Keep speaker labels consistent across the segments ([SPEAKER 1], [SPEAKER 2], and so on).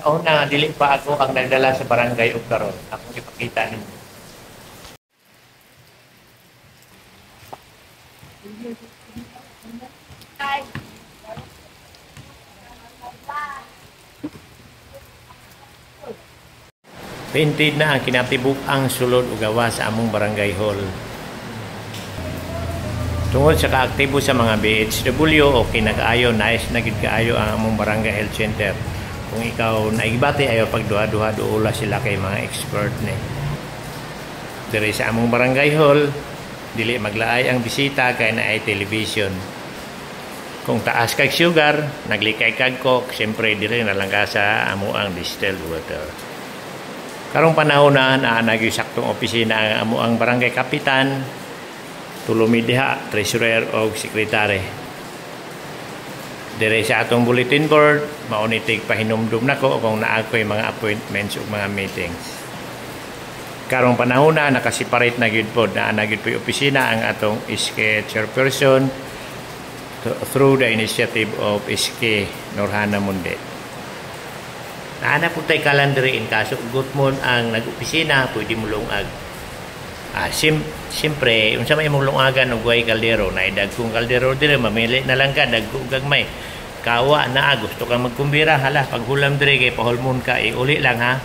[SPEAKER 1] Una, dili pa ako ang nagdala sa barangay og karon. Akong ipakita ninyo. Painted na ang kinatibuk ang sulod ug gawas sa among barangay hall. Tungod sa kaaktibo sa mga BHW o kinag-ayo, nice na gid kaayo ang among barangay health center. Kung ikaw naigibati ayo pagduha-duha duula sila kay mga expert ni. Diri sa among barangay hall, dili maglaay ang bisita kay naay television. Kung taas kag sugar, naglikay kag coke, siyempre dili na lang ka sa amo ang distilled water. Karong panahon na nagyo saktong opisina ang amo ang barangay kapitan, tulumi diha, treasurer o sekretary. Dire sa atong bulletin board, maunitig pahinumdum nako kung naa ko'y mga appointments ug mga meetings. Karong panahon na nakasiparate na gyud pod na gyud po'y opisina ang atong SK chairperson through the initiative of SK Norhana Munde. Naana po tayo calendar in kaso ugot mo ang nag-opisina, pwede mo lungag. Siyempre, unsa may mong lungagan og way kaldero, na dagkong kaldero dire, mamili na lang ka, dagkong gagmay. Kawa na, gusto kang magkumbira, hala, paghulam dire, kay pahulmon ka, uli lang ha.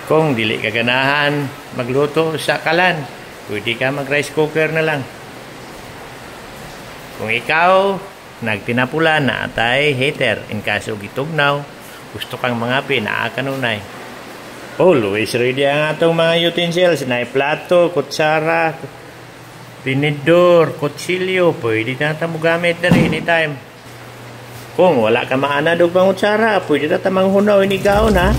[SPEAKER 1] Kung dili ka ganahan, magluto sa kalan, pwede ka mag-rice cooker na lang. Kung ikaw, nagtinapula na atay heater, in kaso gitugnaw, gusto kang mga pinaakanunay. Always ready ang atong mga utensils. Na plato, kutsara, tinidor, kutsilyo. Pwede na ito mo gamit na rin anytime. Kung wala ka maanad og pangutsara, pwede na ito manghunaw inigaon ha.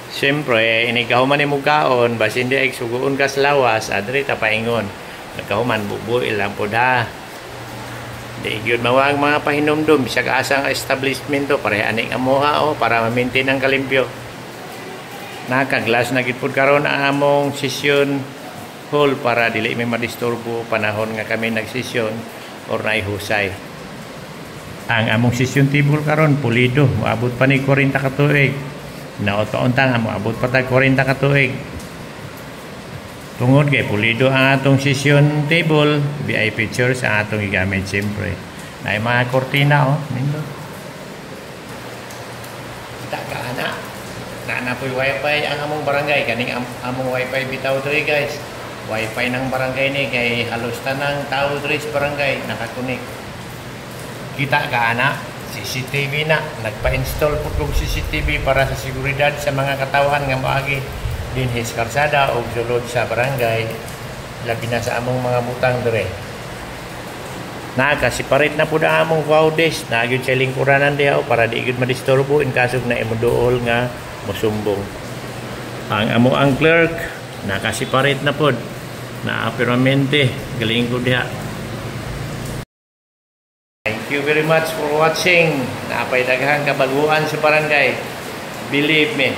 [SPEAKER 1] Siyempre, inigaw man yung mugaon, bas hindi ay suguon ka sa lawas, adri tapaingon. Nagkahuman, bubuil lang po ha. Di yun mawag mga pahinumdum, bisag asang establishment to, pareha aning amuha o, para ma-maintain ang kalimpyo. Nakaglas na gid pud karon ang among session hall para dili may madisturbo panahon nga kami nagsesyon or naihusay. Ang among session table karon pulido, moabot pa ni 40 ka tuig. Naot-untang moabot pa tag 40 ka tuig. Tungod kay pulido ang atong session table, VIP chairs ang atong gigamit siyempre. Nay mga kortina oh, nindot. Kita ka ana. Na po'y wifi ang among barangay, kaning among wifi bitaw diri guys. Wifi ng barangay ni kay halos tanang tao diri sa barangay nakakunik. Kita ka ana, CCTV na, nagpa-install po kong CCTV para sa seguridad sa mga katawan nga moagi dinhi sa karsada o sulod sa barangay, labi na sa among mga butang diri. Nakasiparate na po na among wow desk, nagyod sa lingkuranan diha para di gyud madisturbo in kaso na imuduol nga musumbong. Ang amo ang clerk nakasiparate na pod na permanente galing ko diha. Thank you very much for watching. Napay daghang kabaguan sa barangay, believe me.